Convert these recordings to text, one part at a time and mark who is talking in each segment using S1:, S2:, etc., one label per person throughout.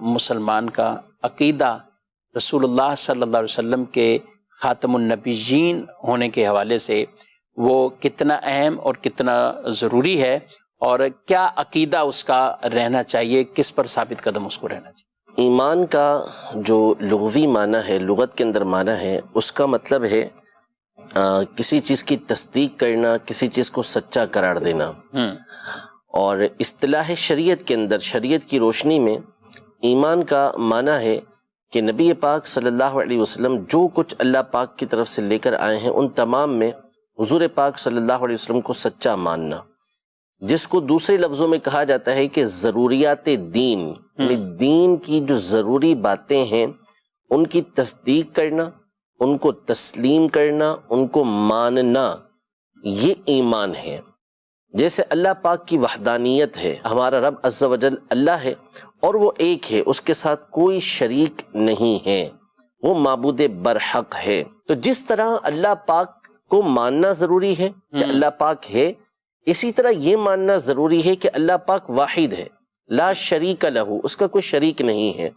S1: مسلمان کا عقیدہ رسول اللہ صلی اللہ علیہ وسلم کے خاتم النبیین ہونے کے حوالے سے وہ کتنا اہم اور کتنا ضروری ہے، اور کیا عقیدہ اس کا رہنا چاہیے، کس پر ثابت قدم اس کو رہنا چاہیے؟
S2: ایمان کا جو لغوی معنی ہے، لغت کے اندر معنی ہے، اس کا مطلب ہے کسی چیز کی تصدیق کرنا، کسی چیز کو سچا قرار دینا۔ اور اصطلاح شریعت کے اندر، شریعت کی روشنی میں ایمان کا معنی ہے کہ نبی پاک صلی اللہ علیہ وسلم جو کچھ اللہ پاک کی طرف سے لے کر آئے ہیں ان تمام میں حضور پاک صلی اللہ علیہ وسلم کو سچا ماننا، جس کو دوسرے لفظوں میں کہا جاتا ہے کہ ضروریات دین، یعنی دین کی جو ضروری باتیں ہیں ان کی تصدیق کرنا، ان کو تسلیم کرنا، ان کو ماننا، یہ ایمان ہے۔ جیسے اللہ پاک کی وحدانیت ہے، ہمارا رب عز و جل اللہ ہے اور وہ ایک ہے، اس کے ساتھ کوئی شریک نہیں ہے، وہ معبود برحق ہے۔ تو جس طرح اللہ پاک کو ماننا ضروری ہے کہ اللہ پاک ہے، اسی طرح یہ ماننا ضروری ہے کہ اللہ پاک واحد ہے، لا شریک لہ، اس کا کوئی شریک نہیں ہے۔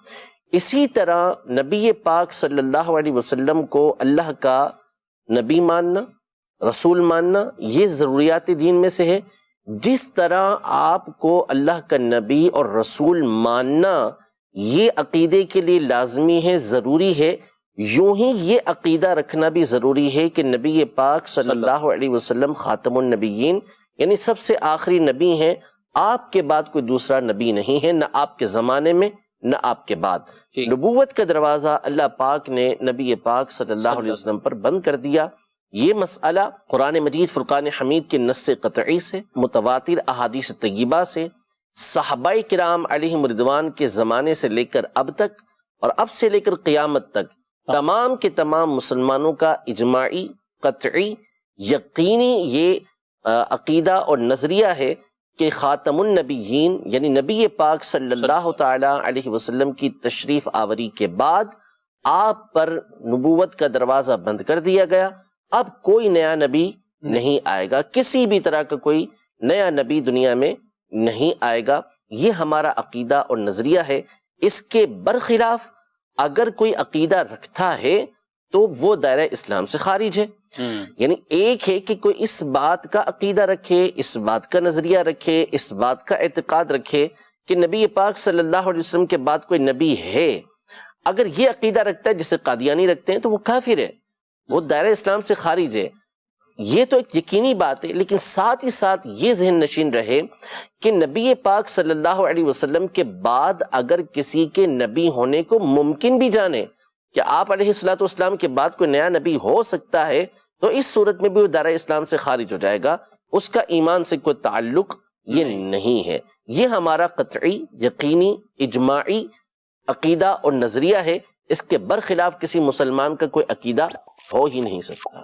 S2: اسی طرح نبی پاک صلی اللہ علیہ وسلم کو اللہ کا نبی ماننا، رسول ماننا، یہ ضروریات دین میں سے ہے۔ جس طرح آپ کو اللہ کا نبی اور رسول ماننا یہ عقیدے کے لیے لازمی ہے، ضروری ہے، یوں ہی یہ عقیدہ رکھنا بھی ضروری ہے کہ نبی پاک صلی اللہ علیہ وسلم خاتم النبیین، یعنی سب سے آخری نبی ہیں، آپ کے بعد کوئی دوسرا نبی نہیں ہے، نہ آپ کے زمانے میں نہ آپ کے بعد۔ نبوت کا دروازہ اللہ پاک نے نبی پاک صلی اللہ علیہ وسلم پر بند کر دیا۔ یہ مسئلہ قرآن مجید فرقان حمید کے نص قطعی سے، متواتر احادیث طیبہ سے، صحابہ کرام علیہم رضوان کے زمانے سے لے کر اب تک، اور اب سے لے کر قیامت تک تمام کے تمام مسلمانوں کا اجماعی، قطعی، یقینی یہ عقیدہ اور نظریہ ہے کہ خاتم النبیین یعنی نبی پاک صلی اللہ تعالی علیہ وسلم کی تشریف آوری کے بعد آپ پر نبوت کا دروازہ بند کر دیا گیا۔ اب کوئی نیا نبی نہیں آئے گا، کسی بھی طرح کا کوئی نیا نبی دنیا میں نہیں آئے گا۔ یہ ہمارا عقیدہ اور نظریہ ہے۔ اس کے برخلاف اگر کوئی عقیدہ رکھتا ہے تو وہ دائرہ اسلام سے خارج ہے۔ یعنی ایک ہے کہ کوئی اس بات کا عقیدہ رکھے، اس بات کا نظریہ رکھے، اس بات کا اعتقاد رکھے کہ نبی پاک صلی اللہ علیہ وسلم کے بعد کوئی نبی ہے۔ اگر یہ عقیدہ رکھتا ہے جسے قادیانی رکھتے ہیں تو وہ کافر ہے، وہ دائرہ اسلام سے خارج ہے۔ یہ تو ایک یقینی بات ہے، لیکن ساتھ ہی ساتھ یہ ذہن نشین رہے کہ نبی پاک صلی اللہ علیہ وسلم کے بعد اگر کسی کے نبی ہونے کو ممکن بھی جانے کہ آپ علیہ السلام کے بعد کوئی نیا نبی ہو سکتا ہے، تو اس صورت میں بھی وہ دائرہ اسلام سے خارج ہو جائے گا، اس کا ایمان سے کوئی تعلق یہ نہیں ہے۔ یہ ہمارا قطعی، یقینی، اجماعی عقیدہ اور نظریہ ہے۔ اس کے برخلاف کسی مسلمان کا کوئی عقیدہ ہو ہی نہیں سکتا۔